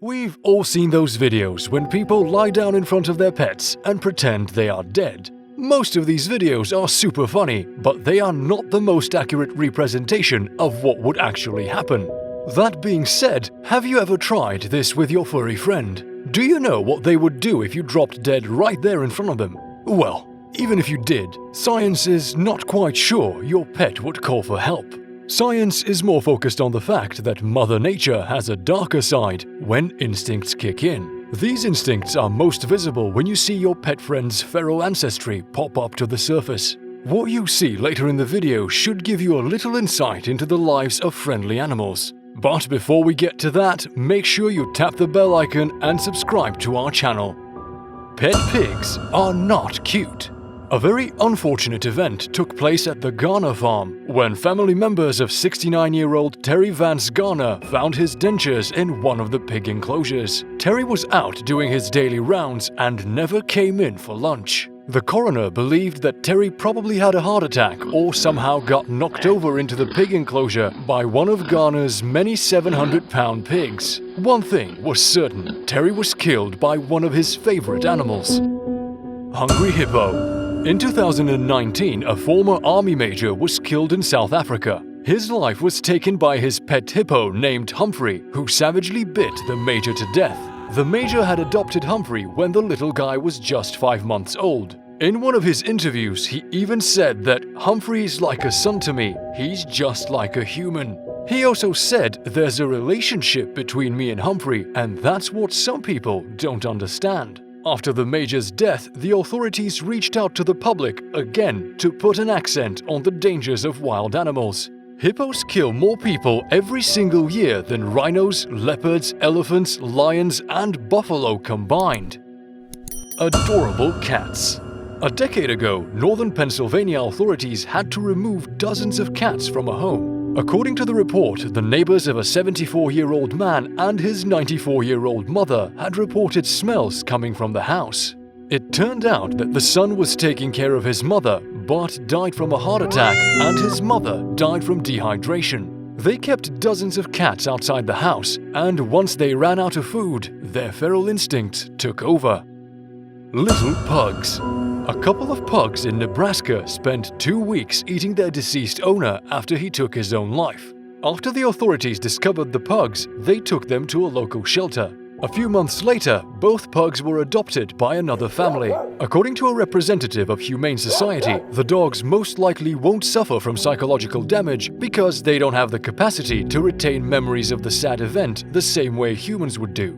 We've all seen those videos when people lie down in front of their pets and pretend they are dead. Most of these videos are super funny, but they are not the most accurate representation of what would actually happen. That being said, have you ever tried this with your furry friend? Do you know what they would do if you dropped dead right there in front of them? Well, even if you did, science is not quite sure your pet would call for help. Science is more focused on the fact that Mother Nature has a darker side when instincts kick in. These instincts are most visible when you see your pet friend's feral ancestry pop up to the surface. What you see later in the video should give you a little insight into the lives of friendly animals. But before we get to that, make sure you tap the bell icon and subscribe to our channel. Pet pigs are not cute. A very unfortunate event took place at the Garner farm when family members of 69-year-old Terry Vance Garner found his dentures in one of the pig enclosures. Terry was out doing his daily rounds and never came in for lunch. The coroner believed that Terry probably had a heart attack or somehow got knocked over into the pig enclosure by one of Garner's many 700-pound pigs. One thing was certain, Terry was killed by one of his favorite animals. Hungry hippo. In 2019, a former army major was killed in South Africa. His life was taken by his pet hippo named Humphrey, who savagely bit the major to death. The major had adopted Humphrey when the little guy was just 5 months old. In one of his interviews, he even said that Humphrey's like a son to me, he's just like a human. He also said there's a relationship between me and Humphrey, and that's what some people don't understand. After the major's death, the authorities reached out to the public again to put an accent on the dangers of wild animals. Hippos kill more people every single year than rhinos, leopards, elephants, lions, and buffalo combined. Adorable cats. A decade ago, northern Pennsylvania authorities had to remove dozens of cats from a home. According to the report, the neighbors of a 74-year-old man and his 94-year-old mother had reported smells coming from the house. It turned out that the son was taking care of his mother, but died from a heart attack, and his mother died from dehydration. They kept dozens of cats outside the house, and once they ran out of food, their feral instincts took over. Little pugs. A couple of pugs in Nebraska spent 2 weeks eating their deceased owner after he took his own life. After the authorities discovered the pugs, they took them to a local shelter. A few months later, both pugs were adopted by another family. According to a representative of Humane Society, the dogs most likely won't suffer from psychological damage because they don't have the capacity to retain memories of the sad event the same way humans would do.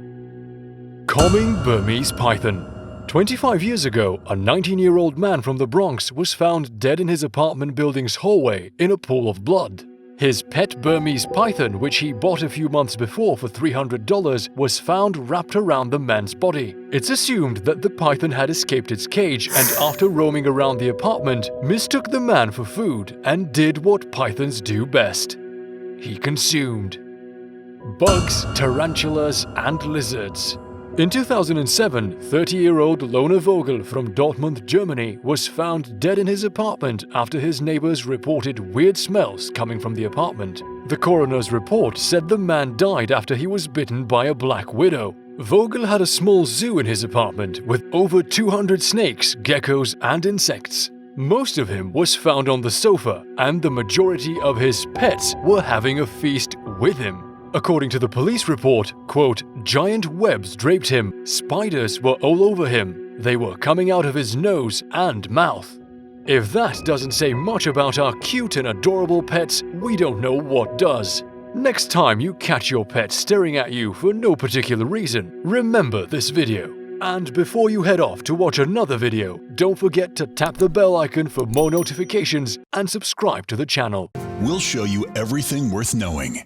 Calming Burmese python. 25 years ago, a 19-year-old man from the Bronx was found dead in his apartment building's hallway in a pool of blood. His pet Burmese python, which he bought a few months before for $300, was found wrapped around the man's body. It's assumed that the python had escaped its cage and after roaming around the apartment, mistook the man for food and did what pythons do best. He consumed. Bugs, tarantulas, and lizards. In 2007, 30-year-old Lone Vogel from Dortmund, Germany, was found dead in his apartment after his neighbors reported weird smells coming from the apartment. The coroner's report said the man died after he was bitten by a black widow. Vogel had a small zoo in his apartment with over 200 snakes, geckos, and insects. Most of him was found on the sofa, and the majority of his pets were having a feast with him. According to the police report, quote, giant webs draped him, spiders were all over him, they were coming out of his nose and mouth. If that doesn't say much about our cute and adorable pets, we don't know what does. Next time you catch your pet staring at you for no particular reason, remember this video. And before you head off to watch another video, don't forget to tap the bell icon for more notifications and subscribe to the channel. We'll show you everything worth knowing.